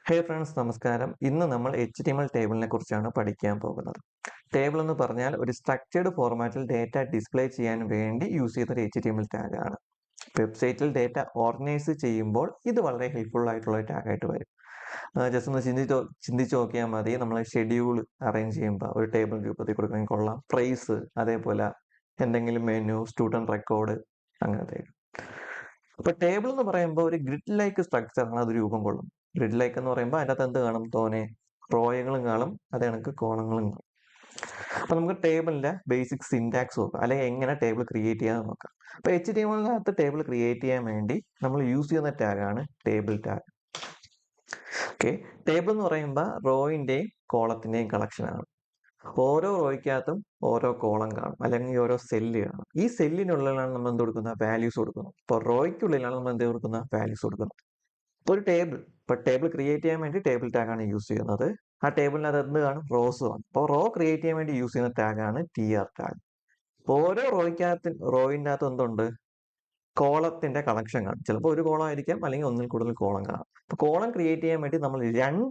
ഹേ friends നമസ്കാരം. ഇന്ന് നമ്മൾ HTML ടേബിളിനെ കുറിച്ചാണ് പഠിക്കാൻ പോകുന്നത്. ടേബിൾ എന്ന് പറഞ്ഞാൽ ഒരു സ്ട്രക്ചേർഡ് ഫോർമാറ്റിൽ ഡേറ്റ ഡിസ്പ്ലേ ചെയ്യാൻ വേണ്ടി യൂസ് ചെയ്യുന്ന ഒരു HTML ടാഗ് ആണ്. വെബ്സൈറ്റിൽ ഡേറ്റ ഓർഗനൈസ് ചെയ്യുമ്പോൾ ഇത് വളരെ ഹെൽപ്ഫുൾ ആയിട്ടുള്ള ഒരു ടാഗ് ആയിട്ട് വരും. ജസ്റ്റ് ഒന്ന് ചിന്തിച്ച് നോക്കിയാൽ മതി. നമ്മൾ ഷെഡ്യൂൾ അറേഞ്ച് ചെയ്യുമ്പോൾ ഒരു ടേബിൾ രൂപത്തിൽ കൊടുക്കണമെങ്കിൽ കൊള്ളാം. പ്രൈസ്, അതേപോലെ എന്തെങ്കിലും മെനു, സ്റ്റുഡന്റ് റെക്കോർഡ്, അങ്ങനത്തെ. അപ്പൊ ടേബിൾ എന്ന് പറയുമ്പോൾ ഒരു ഗ്രിഡ് ലൈക്ക് സ്ട്രക്ചറാണ് അത് രൂപം കൊള്ളും. ഗ്രിഡ് ലൈക്ക് എന്ന് പറയുമ്പോൾ അതിനകത്ത് എന്ത് കാണും? തോനെ റോയകളും കാണും, അതേ കണക്ക് കോളങ്ങളും കാണും. അപ്പൊ നമുക്ക് ടേബിളിന്റെ ബേസിക് സിന്റാക്സ് നോക്കാം, അല്ലെങ്കിൽ എങ്ങനെ ടേബിൾ ക്രിയേറ്റ് ചെയ്യാന്ന് നോക്കാം. അപ്പൊ HTML-നകത്ത് ടേബിൾ ക്രിയേറ്റ് ചെയ്യാൻ വേണ്ടി നമ്മൾ യൂസ് ചെയ്യുന്ന ടാഗാണ് ടേബിൾ ടാഗ്. ഓക്കെ, ടേബിൾ എന്ന് പറയുമ്പോൾ റോയിന്റെയും കോളത്തിന്റെയും കളക്ഷൻ ആണ്. ഓരോ റോയ്ക്കകത്തും ഓരോ കോളം കാണും, അല്ലെങ്കിൽ ഓരോ സെല്ല് കാണും. ഈ സെല്ലിനുള്ളിലാണ് നമ്മൾ എന്ത് കൊടുക്കുന്നത്? വാല്യൂസ് കൊടുക്കുന്നത്. ഇപ്പോൾ റോയ്ക്കുള്ളിലാണ് നമ്മൾ എന്ത് കൊടുക്കുന്നത്? വാല്യൂസ് കൊടുക്കുന്നത്. ഒരു ടേബിൾ, ഇപ്പൊ ടേബിൾ ക്രിയേറ്റ് ചെയ്യാൻ വേണ്ടി ടേബിൾ ടാഗ് ആണ് യൂസ് ചെയ്യുന്നത്. ആ ടേബിളിനകത്ത് എന്ത് കാണും? റോസ് കാണും. അപ്പോൾ റോ ക്രിയേറ്റ് ചെയ്യാൻ വേണ്ടി യൂസ് ചെയ്യുന്ന ടാഗാണ് TR ടാഗ്. ഓരോ റോയിന്റെ അകത്ത് എന്തുണ്ട്? കോളത്തിന്റെ കളക്ഷൻ കാണും. ചിലപ്പോൾ ഒരു കോളം ആയിരിക്കാം, അല്ലെങ്കിൽ ഒന്നിൽ കൂടുതൽ കോളം കാണും. അപ്പൊ കോളം ക്രിയേറ്റ് ചെയ്യാൻ വേണ്ടി നമ്മൾ രണ്ട്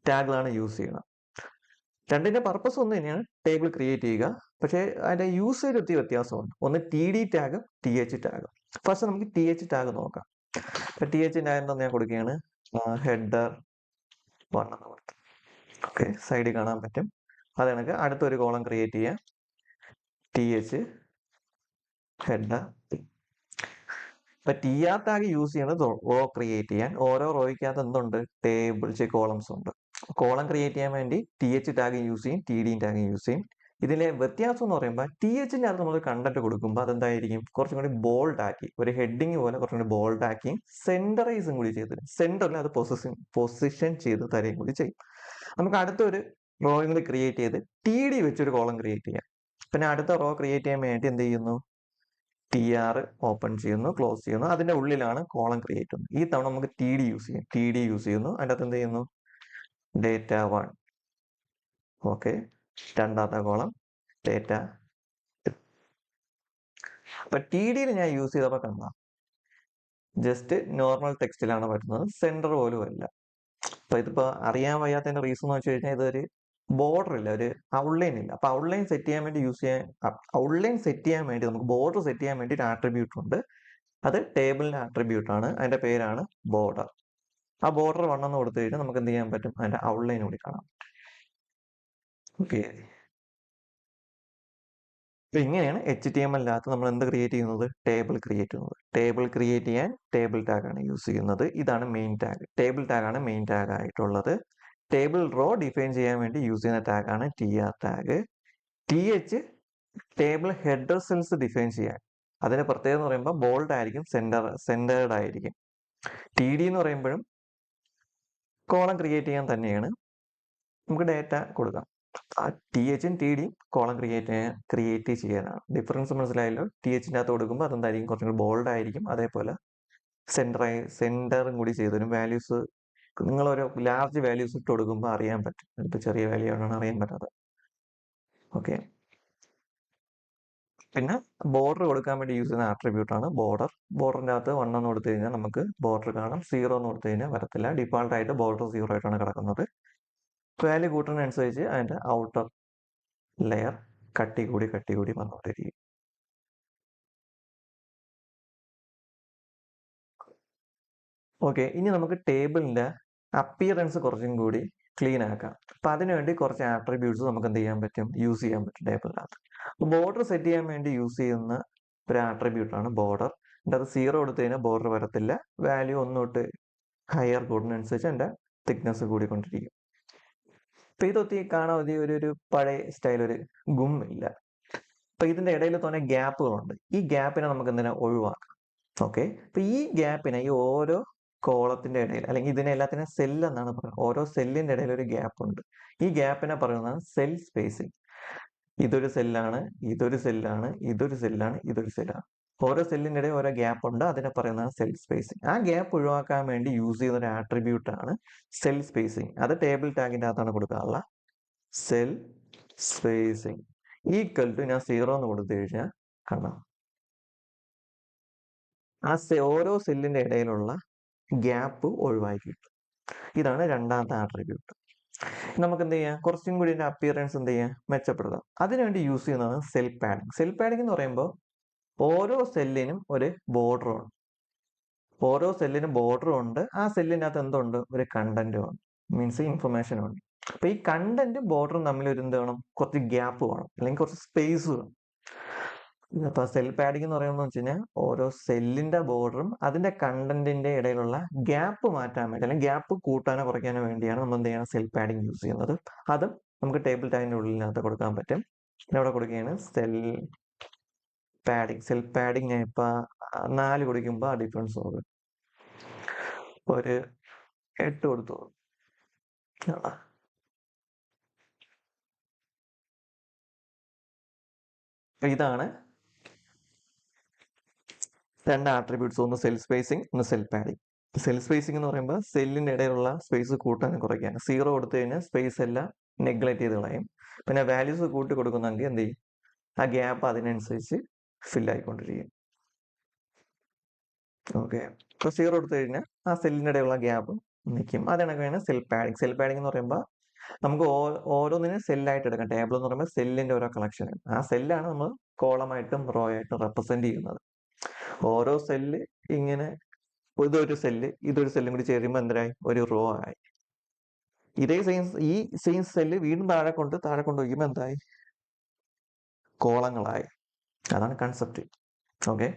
ടാഗുകളാണ് യൂസ് ചെയ്യുന്നത്. രണ്ടിന്റെ പർപ്പസ് ഒന്ന് തന്നെയാണ്, ടേബിൾ ക്രിയേറ്റ് ചെയ്യുക. പക്ഷേ അതിന്റെ യൂസേജ് ഒത്തിരി വ്യത്യാസമുണ്ട്. ഒന്ന് TD ടാഗും TH ടാഗും. ഫസ്റ്റ് നമുക്ക് TH ടാഗ് നോക്കാം. അപ്പൊ TH ടാഗ് ഞാൻ കൊടുക്കുകയാണ് ഹെഡർ 1 എന്ന് കൊടുത്തു. ഓക്കെ, സൈഡിൽ കാണാൻ പറ്റും. അത് കണക്ക് അടുത്തൊരു കോളം ക്രിയേറ്റ് ചെയ്യാം, TH ഹെഡർ. ഇപ്പൊ TR ടാഗ് യൂസ് ചെയ്യുന്നത് റോ ക്രിയേറ്റ് ചെയ്യാൻ. ഓരോ റോയ്ക്കകത്ത് എന്തുണ്ട്? കോളംസ് ഉണ്ട്. കോളം ക്രിയേറ്റ് ചെയ്യാൻ വേണ്ടി TH ടാഗ് യൂസ് ചെയ്യും, TD ടാഗ് യൂസ് ചെയ്യും. ഇതിലെ വ്യത്യാസം എന്ന് പറയുമ്പോൾ THന്റെ അകത്ത് നമ്മൾ കണ്ടന്റ് കൊടുക്കുമ്പോൾ അതെന്തായിരിക്കും? കുറച്ചും കൂടി ബോൾഡ് ആക്കി, ഒരു ഹെഡിങ് പോലെ കുറച്ചും കൂടി ബോൾഡ് ആക്കി സെന്ററൈസും കൂടി ചെയ്ത് തരും. സെന്ററിൽ അത് പൊസിഷൻ ചെയ്ത് തരുകയും കൂടി ചെയ്യും. നമുക്ക് അടുത്തൊരു റോയും കൂടി ക്രിയേറ്റ് ചെയ്ത് TD വെച്ചൊരു കോളം ക്രിയേറ്റ് ചെയ്യാം. പിന്നെ അടുത്ത റോ ക്രിയേറ്റ് ചെയ്യാൻ വേണ്ടി എന്ത് ചെയ്യുന്നു? TR ഓപ്പൺ ചെയ്യുന്നു, ക്ലോസ് ചെയ്യുന്നു. അതിന്റെ ഉള്ളിലാണ് കോളം ക്രിയേറ്റ് ചെയ്യുന്നത്. ഈ തവണ നമുക്ക് TD യൂസ് ചെയ്യും. TD യൂസ് ചെയ്യുന്നു. അതിൻ്റെ അകത്ത് എന്ത് ചെയ്യുന്നു? ഡേറ്റ 1. ഓക്കെ, രണ്ടാമത്തെ കോളം ഡേറ്റ. അപ്പൊ TDയിൽ ഞാൻ യൂസ് ചെയ്തപ്പോൾ കണ്ട ജസ്റ്റ് നോർമൽ ടെക്സ്റ്റിലാണ് വരുന്നത്, സെന്റർ പോലും അല്ല. അപ്പൊ ഇതിപ്പോ അറിയാൻ വയ്യാത്തതിന്റെ റീസൺ എന്ന് വെച്ച് കഴിഞ്ഞാൽ ഇതൊരു ബോർഡർ ഇല്ല, ഒരു ഔട്ട്ലൈൻ ഇല്ല. അപ്പൊ ഔട്ട്ലൈൻ സെറ്റ് ചെയ്യാൻ വേണ്ടി നമുക്ക് ബോർഡർ സെറ്റ് ചെയ്യാൻ വേണ്ടി ഒരു ആട്രിബ്യൂട്ട് ഉണ്ട്. അത് ടേബിളിന്റെ ആട്രിബ്യൂട്ട് ആണ്. അതിന്റെ പേരാണ് ബോർഡർ. ആ ബോർഡർ 1 എന്ന് കൊടുത്തു കഴിഞ്ഞാൽ നമുക്ക് എന്ത് ചെയ്യാൻ പറ്റും? അതിന്റെ ഔട്ട്ലൈൻ കൂടി കാണാം. ഓക്കെ, അപ്പൊ ഇങ്ങനെയാണ് HTML-നകത്ത് നമ്മൾ എന്ത് ക്രിയേറ്റ് ചെയ്യുന്നത്? ടേബിൾ ക്രിയേറ്റ് ചെയ്യുന്നത്. ടേബിൾ ക്രിയേറ്റ് ചെയ്യാൻ ടേബിൾ ടാഗ് ആണ് യൂസ് ചെയ്യുന്നത്. ഇതാണ് മെയിൻ ടാഗ്. ടേബിൾ ടാഗ് ആണ് മെയിൻ ടാഗ് ആയിട്ടുള്ളത്. ടേബിൾ റോ ഡിഫൈൻ ചെയ്യാൻ വേണ്ടി യൂസ് ചെയ്യുന്ന ടാഗാണ് TR tag. TH table header cells define ചെയ്യാൻ. അതിന് പ്രത്യേകത എന്ന് പറയുമ്പോൾ ബോൾഡ് ആയിരിക്കും, സെന്റേർഡ് ആയിരിക്കും. TD എന്ന് പറയുമ്പോഴും കോളം ക്രിയേറ്റ് ചെയ്യാൻ തന്നെയാണ്. നമുക്ക് ഡേറ്റ കൊടുക്കാം. THയും TDയും കോളം ക്രിയേറ്റ് ചെയ്യാനാണ്. ഡിഫറൻസ് മനസ്സിലായല്ലോ? THന്റെ അകത്ത് കൊടുക്കുമ്പോൾ അതെന്തായിരിക്കും? കുറച്ചും കൂടി ബോൾഡ് ആയിരിക്കും. അതേപോലെ സെന്ററും കൂടി ചെയ്തു തരും. വാല്യൂസ് നിങ്ങൾ ഒരു ലാർജ് വാല്യൂസ് ഇട്ട് കൊടുക്കുമ്പോൾ അറിയാൻ പറ്റും. ഇപ്പൊ ചെറിയ വാല്യൂ ആണെന്ന് അറിയാൻ പറ്റാതെ. ഓക്കെ, പിന്നെ ബോർഡർ കൊടുക്കാൻ വേണ്ടി യൂസ് ചെയ്യുന്ന ആട്രിബ്യൂട്ട് ആണ് ബോർഡർ. ബോർഡറിന്റെ അകത്ത് 1 എന്ന് കൊടുത്തു കഴിഞ്ഞാൽ നമുക്ക് ബോർഡർ കാണാം. 0 എന്ന് കൊടുത്തു കഴിഞ്ഞാൽ വരത്തില്ല. ഡിഫാൾട്ട് ആയിട്ട് ബോർഡർ 0 ആയിട്ടാണ് കിടക്കുന്നത്. വാല്യൂ കൂട്ടുന്നതനുസരിച്ച് അതിന്റെ ഔട്ടർ ലെയർ കട്ടി കൂടി വന്നുകൊണ്ടിരിക്കും. ഓക്കെ, ഇനി നമുക്ക് ടേബിളിന്റെ അപ്പിയറൻസ് കുറച്ചും കൂടി ക്ലീൻ ആക്കാം. അപ്പൊ അതിനുവേണ്ടി കുറച്ച് ആട്രിബ്യൂട്ട്സ് നമുക്ക് എന്ത് ചെയ്യാൻ പറ്റും? യൂസ് ചെയ്യാൻ പറ്റും ടേബിളിനകത്ത്. ബോർഡർ സെറ്റ് ചെയ്യാൻ വേണ്ടി യൂസ് ചെയ്യുന്ന ഒരു ആട്രിബ്യൂട്ട് ആണ് ബോർഡർ. അതിന്റെ അത് 0 കൊടുത്തു കഴിഞ്ഞാൽ ബോർഡർ വരത്തില്ല. വാല്യൂ 1 തൊട്ട് ഹയർ കൂടുന്നതനുസരിച്ച് അതിന്റെ തിക്നെസ് കൂടിക്കൊണ്ടിരിക്കും. അപ്പൊ ഇതൊത്തി കാണാൻ ഒരു പഴയ സ്റ്റൈൽ, ഒരു ഗുമ്മില്ല. അപ്പൊ ഇതിന്റെ ഇടയിൽ തന്നെ ഗ്യാപ്പുകളുണ്ട്. ഈ ഗ്യാപ്പിനെ നമുക്ക് എന്തിനാ? ഒഴിവാക്കാം. ഓക്കെ, അപ്പൊ ഈ ഗ്യാപ്പിനെ, ഈ ഓരോ കോളത്തിന്റെ ഇടയിൽ, അല്ലെങ്കിൽ ഇതിനെ എല്ലാത്തിനും സെൽ എന്നാണ് പറയുന്നത്. ഓരോ സെല്ലിന്റെ ഇടയിൽ ഒരു ഗ്യാപ്പ് ഉണ്ട്. ഈ ഗ്യാപ്പിനെ പറയുന്നതാണ് സെൽ സ്പേസിംഗ്. ഇതൊരു സെല്ലാണ്, ഇതൊരു സെല്ലാണ്, ഇതൊരു സെല്ലാണ്, ഇതൊരു സെല്ലാണ്. ഓരോ സെല്ലിന്റെ ഇടയിൽ ഓരോ ഗ്യാപ്പ് ഉണ്ട്. അതിനെ പറയുന്നതാണ് സെൽ സ്പേസിംഗ്. ആ ഗ്യാപ്പ് ഒഴിവാക്കാൻ വേണ്ടി യൂസ് ചെയ്യുന്ന ഒരു ആട്രിബ്യൂട്ട് ആണ് സെൽ സ്പേസിംഗ്. അത് ടേബിൾ ടാഗിന്റെ അകത്താണ് കൊടുക്കാറുള്ള. സെൽ സ്പേസിംഗ് ഈക്വൽ ടു, ഞാൻ 0 എന്ന് കൊടുത്തു കഴിഞ്ഞാൽ കാണാം ആ ഓരോ സെല്ലിന്റെ ഇടയിലുള്ള ഗ്യാപ്പ് ഒഴിവാക്കി കിട്ടും. ഇതാണ് രണ്ടാമത്തെ ആട്രിബ്യൂട്ട്. നമുക്ക് എന്ത് ചെയ്യാം, കുറച്ചും കൂടി ഇതിന്റെ അപ്പിയറൻസ് എന്ത് ചെയ്യാം, മെച്ചപ്പെടുത്താം. അതിനുവേണ്ടി യൂസ് ചെയ്യുന്നതാണ് സെൽ പാഡിങ്. സെൽ പാഡിങ് എന്ന് പറയുമ്പോൾ ഓരോ സെല്ലിനും ഒരു ബോർഡർ ഉണ്ട്. ഓരോ സെല്ലിനും ബോർഡറും ഉണ്ട്. ആ സെല്ലിനകത്ത് എന്തുണ്ട്, ഒരു കണ്ടന്റും ഉണ്ട്, മീൻസ് ഇൻഫർമേഷനും ഉണ്ട്. അപ്പൊ ഈ കണ്ടന്റും ബോർഡറും തമ്മിൽ ഒരു എന്ത് വേണം, കുറച്ച് ഗ്യാപ്പ് വേണം, അല്ലെങ്കിൽ കുറച്ച് സ്പേസ് വേണം. അപ്പൊ സെൽ പാഡിങ് എന്ന് പറയുന്നത് വെച്ച് കഴിഞ്ഞാൽ ഓരോ സെല്ലിന്റെ ബോർഡറും അതിന്റെ കണ്ടന്റിന്റെ ഇടയിലുള്ള ഗ്യാപ്പ് മാറ്റാൻ വേണ്ടി, അല്ലെങ്കിൽ ഗ്യാപ്പ് കൂട്ടാനോ കുറയ്ക്കാനോ വേണ്ടിയാണ് നമ്മൾ എന്ത് ചെയ്യണം, സെൽ പാഡിങ് യൂസ് ചെയ്യുന്നത്. അതും നമുക്ക് ടേബിൾ ടാഗിന്റെ ഉള്ളിനകത്ത് കൊടുക്കാൻ പറ്റും. ഇവിടെ കൊടുക്കുകയാണ് സെൽ പാഡിങ്. സെൽ പാഡിങ് ഞാൻ ഇപ്പൊ 4 കൊടുക്കുമ്പോൾ ആ ഡിഫറൻസ് നോക്കും, ഒരു 8 കൊടുത്തു. ഇതാണ് രണ്ട് ആട്രിബ്യൂട്ട്സ്, ഒന്ന് സെൽ സ്പേസിങ്, ഒന്ന് സെൽ പാഡിങ്. സെൽ സ്പേസിംഗ് എന്ന് പറയുമ്പോൾ സെല്ലിന്റെ ഇടയിലുള്ള സ്പേസ് കൂട്ടാനും കുറയ്ക്കാനും. 0 കൊടുത്തു കഴിഞ്ഞാൽ സ്പേസ് എല്ലാം നെഗ്ലക്ട് ചെയ്ത് കളയും. പിന്നെ വാല്യൂസ് കൂട്ടി കൊടുക്കുന്നെങ്കിൽ എന്ത് ചെയ്യും, ആ ഗ്യാപ്പ് അതിനനുസരിച്ച് ഫിൽ ആയിക്കൊണ്ടിരിക്കും. ഓക്കെ, ഇപ്പൊ 0 കൊടുത്തു കഴിഞ്ഞാൽ ആ സെല്ലിന്റെ ഇടയിലുള്ള ഗ്യാപ്പ് നിൽക്കും. അതാണ് സെൽ പാഡിങ്. സെൽ പാഡിങ് എന്ന് പറയുമ്പോൾ നമുക്ക് ഓരോന്നിനും സെല്ലായിട്ട് എടുക്കാം. ടേബിൾ എന്ന് പറയുമ്പോൾ സെല്ലിന്റെ ഓരോ കളക്ഷൻ, ആ സെല്ലാണ് നമ്മൾ കോളമായിട്ടും റോ ആയിട്ടും റെപ്രസെന്റ് ചെയ്യുന്നത്. ഓരോ സെല്ല് ഇങ്ങനെ, ഇതൊരു സെല്ലും കൂടി ചേരുമ്പോൾ എന്തായി, ഒരു റോ ആയി. ഈ സെയിം സെല്ല് വീണ്ടും താഴെ കൊണ്ട് വയ്ക്കുമ്പോൾ എന്തായി, കോളങ്ങളായി. അതാണ് കൺസെപ്റ്റ്. ഓക്കെ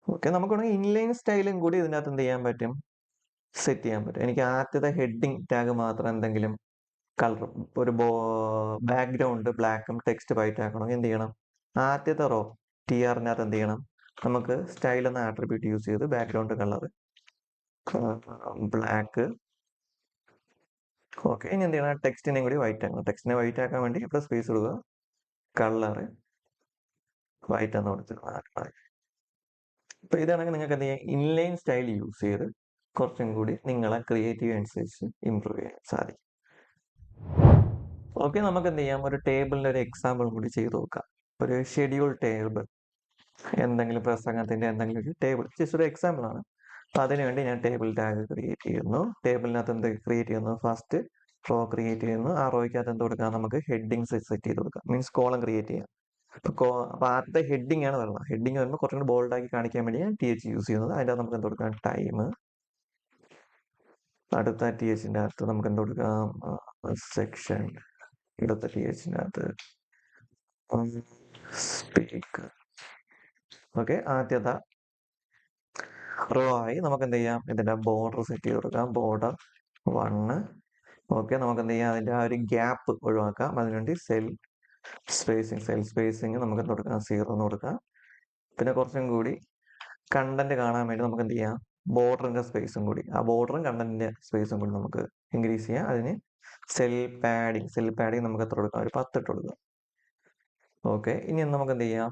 ഓക്കെ നമുക്ക് വേണമെങ്കിൽ ഇൻലൈൻ സ്റ്റൈലും കൂടി ഇതിനകത്ത് എന്ത് ചെയ്യാൻ പറ്റും, സെറ്റ് ചെയ്യാൻ പറ്റും. എനിക്ക് ആദ്യത്തെ ഹെഡിങ് ടാഗ് മാത്രം എന്തെങ്കിലും കളർ, ഒരു ബാക്ക്ഗ്രൗണ്ട് ബ്ലാക്കും ടെക്സ്റ്റ് വൈറ്റ് ആക്കണമെങ്കിൽ എന്ത് ചെയ്യണം, ആദ്യത്തെ റോ TRനകത്ത് എന്ത് ചെയ്യണം, നമുക്ക് സ്റ്റൈൽ എന്ന ആട്രിബ്യൂട്ട് യൂസ് ചെയ്ത് ബാക്ക്ഗ്രൗണ്ട് കളർ ബ്ലാക്ക്. ഓക്കെ, ഇനി എന്ത് ചെയ്യണം, ടെക്സ്റ്റിനെയും കൂടി വൈറ്റ് ആക്കണം. ടെക്സ്റ്റിനെ വൈറ്റ് ആക്കാൻ വേണ്ടി ഇവിടെ സ്പേസ് കൊടുക്കുക, കളർ വൈറ്റ് എന്ന് കൊടുത്തിട്ട്. അപ്പൊ ഇതാണെങ്കിൽ നിങ്ങൾക്ക് എന്ത് ചെയ്യാം, ഇൻലൈൻ സ്റ്റൈൽ യൂസ് ചെയ്ത് കുറച്ചും കൂടി നിങ്ങളെ ക്രിയേറ്റീവ് അനുസരിച്ച് ഇമ്പ്രൂവ് ചെയ്യാൻ സാധിക്കും. ഓക്കെ, നമുക്ക് എന്ത് ചെയ്യാം, ഒരു ടേബിളിന്റെ ഒരു എക്സാമ്പിൾ കൂടി ചെയ്ത് നോക്കാം. ഒരു ഷെഡ്യൂൾ ടേബിൾ, എന്തെങ്കിലും പ്രസംഗത്തിന്റെ എന്തെങ്കിലും ഒരു ടേബിൾ, ജസ്റ്റ് ഒരു എക്സാമ്പിൾ ആണ്. അപ്പൊ അതിനുവേണ്ടി ഞാൻ ടേബിൾ ടാഗ് ക്രിയേറ്റ് ചെയ്യുന്നു. ടേബിളിനകത്ത് എന്ത് ക്രിയേറ്റ് ചെയ്യുന്നു, ഫസ്റ്റ് റോ ക്രിയേറ്റ് ചെയ്യുന്നു. ആ റോയ്ക്കകത്ത് എന്ത് കൊടുക്കാം, നമുക്ക് ഹെഡിങ്സ് സെറ്റ് ചെയ്ത് കൊടുക്കാം, മീൻസ് കോളം ക്രിയേറ്റ് ചെയ്യാം. അപ്പൊ ആദ്യത്തെ ഹെഡിങ് ആണ് വരുന്നത്. ഹെഡിങ് വരുമ്പോൾ കുറച്ചും കൂടി ബോൾഡ് ആക്കി കാണിക്കാൻ വേണ്ടി ഞാൻ TH യൂസ് ചെയ്യുന്നത്. അതിൻ്റെ നമുക്ക് എന്ത് കൊടുക്കാം, ടൈം. അടുത്ത THന്റെ അകത്ത് നമുക്ക് എന്ത് കൊടുക്കാം, സെക്ഷൻ. അടുത്ത THന്റെ അകത്ത് സ്പീക്കർ. ഓക്കെ, ആദ്യത്തെ റോ ആയി. നമുക്ക് എന്ത് ചെയ്യാം, ഇതിന്റെ ബോർഡർ സെറ്റ് ചെയ്ത് കൊടുക്കാം, ബോർഡർ 1. ഓക്കെ, നമുക്ക് എന്ത് ചെയ്യാം, അതിന്റെ ആ ഒരു ഗ്യാപ്പ് ഒഴിവാക്കാം. അതിനുവേണ്ടി സെൽ സ്പേസിങ് നമുക്ക് എന്ത് കൊടുക്കാം, 0 എന്ന് കൊടുക്കാം. പിന്നെ കുറച്ചും കൂടി കണ്ടന്റ് കാണാൻ വേണ്ടി നമുക്ക് എന്ത് ചെയ്യാം, ബോർഡറിന്റെ സ്പേസും കൂടി, ആ ബോർഡറും കണ്ടന്റിന്റെ സ്പേസും കൂടി നമുക്ക് ഇൻക്രീസ് ചെയ്യാം. അതിന് സെൽ പാഡിങ് നമുക്ക് എത്ര കൊടുക്കാം, ഒരു 10 ഇട്ട് കൊടുക്കാം. ഓക്കെ, ഇനി നമുക്ക് എന്ത് ചെയ്യാം,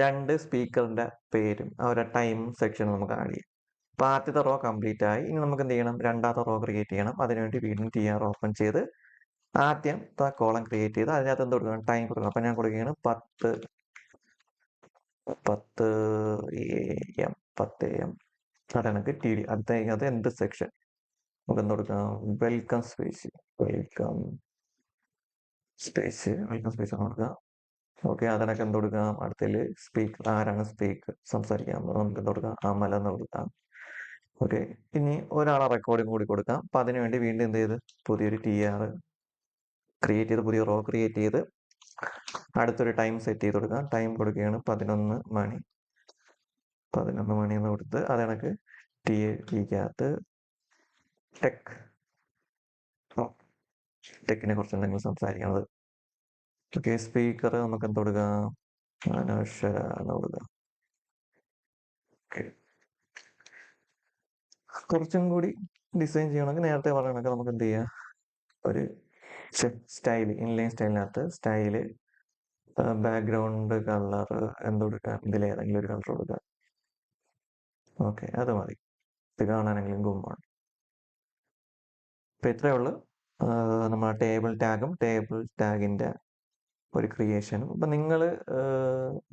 2 സ്പീക്കറിന്റെ പേരും ആ ഒരു ടൈം സെക്ഷൻ നമുക്ക് ആഡ് ചെയ്യാം. അപ്പൊ ആദ്യത്തെ റോ കംപ്ലീറ്റ് ആയി. ഇനി നമുക്ക് എന്ത് ചെയ്യണം, രണ്ടാമത്തെ റോ ക്രിയേറ്റ് ചെയ്യണം. അതിനുവേണ്ടി വീണ്ടും TR ഓപ്പൺ ചെയ്ത് ആദ്യത്തെ കോളം ക്രിയേറ്റ് ചെയ്ത് അതിനകത്ത് എന്ത് കൊടുക്കണം, ടൈം കൊടുക്കണം. അപ്പൊ ഞാൻ കൊടുക്കുകയാണ് 10 AM 10 AM. അതാണ് TD. അടുത്ത എന്ത് സെക്ഷൻ നമുക്ക് എന്ത് കൊടുക്കാം, വെൽക്കം സ്പേസ് കൊടുക്കാം. ഓക്കെ, അതിനൊക്കെ എന്ത് കൊടുക്കാം, അടുത്തതിൽ സ്പീക്കർ, ആരാണ് സ്പീക്കർ സംസാരിക്കാൻ നമുക്ക് എന്ത് കൊടുക്കാം, അമൽ എന്ന് കൊടുക്കാം. ഓക്കെ, ഇനി ഒരാളെ റെക്കോർഡിംഗ് കൂടി കൊടുക്കാം. അപ്പൊ അതിനുവേണ്ടി വീണ്ടും എന്ത് ചെയ്ത് പുതിയൊരു TR ക്രിയേറ്റ് ചെയ്ത്, പുതിയ റോ ക്രിയേറ്റ് ചെയ്ത് അടുത്തൊരു ടൈം സെറ്റ് ചെയ്ത് കൊടുക്കാം. ടൈം കൊടുക്കുകയാണ് 11 മണി. 11 മണി എന്ന് കൊടുത്ത് അതിനൊക്കെ TATക്കകത്ത് ടെക്കിനെ കുറിച്ച് എന്തെങ്കിലും സംസാരിക്കുന്നത്. ഓക്കെ, സ്പീക്കർ നമുക്ക് എന്ത് കൊടുക്കാം, അനശ്വര എന്ന് കൊടുക്കാം. കുറച്ചും കൂടി ഡിസൈൻ ചെയ്യണമെങ്കിൽ നേരത്തെ പറയണൊക്കെ നമുക്ക് എന്ത് ചെയ്യാം, ഒരു സ്റ്റൈൽ, ഇൻലൈൻ സ്റ്റൈലിനകത്ത് സ്റ്റൈല്, ബാക്ക്ഗ്രൗണ്ട് കളർ എന്ത് കൊടുക്കാം, ഇതിലേതെങ്കിലും ഒരു കളർ കൊടുക്കാം. ഓക്കെ, അത് മതി, ഇത് കാണാനെങ്കിലും ഗുമ്മാണ്. ഇപ്പൊ ഇത്രയേ ഉള്ളൂ നമ്മൾ ടേബിൾ ടാഗിന്റെ ഒരു ക്രിയേഷനും. അപ്പൊ നിങ്ങൾ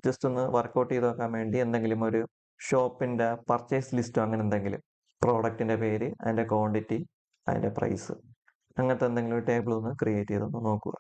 ജസ്റ്റ് ഒന്ന് വർക്ക്ഔട്ട് ചെയ്ത് നോക്കാൻ വേണ്ടി എന്തെങ്കിലും ഒരു ഷോപ്പിന്റെ പർച്ചേസ് ലിസ്റ്റോ അങ്ങനെ എന്തെങ്കിലും പ്രോഡക്റ്റിൻ്റെ പേര്, അതിൻ്റെ ക്വാണ്ടിറ്റി, അതിൻ്റെ പ്രൈസ്, അങ്ങനത്തെ എന്തെങ്കിലും ഒരു ടേബിൾ ഒന്ന് ക്രിയേറ്റ് ചെയ്തൊന്ന് നോക്കുക.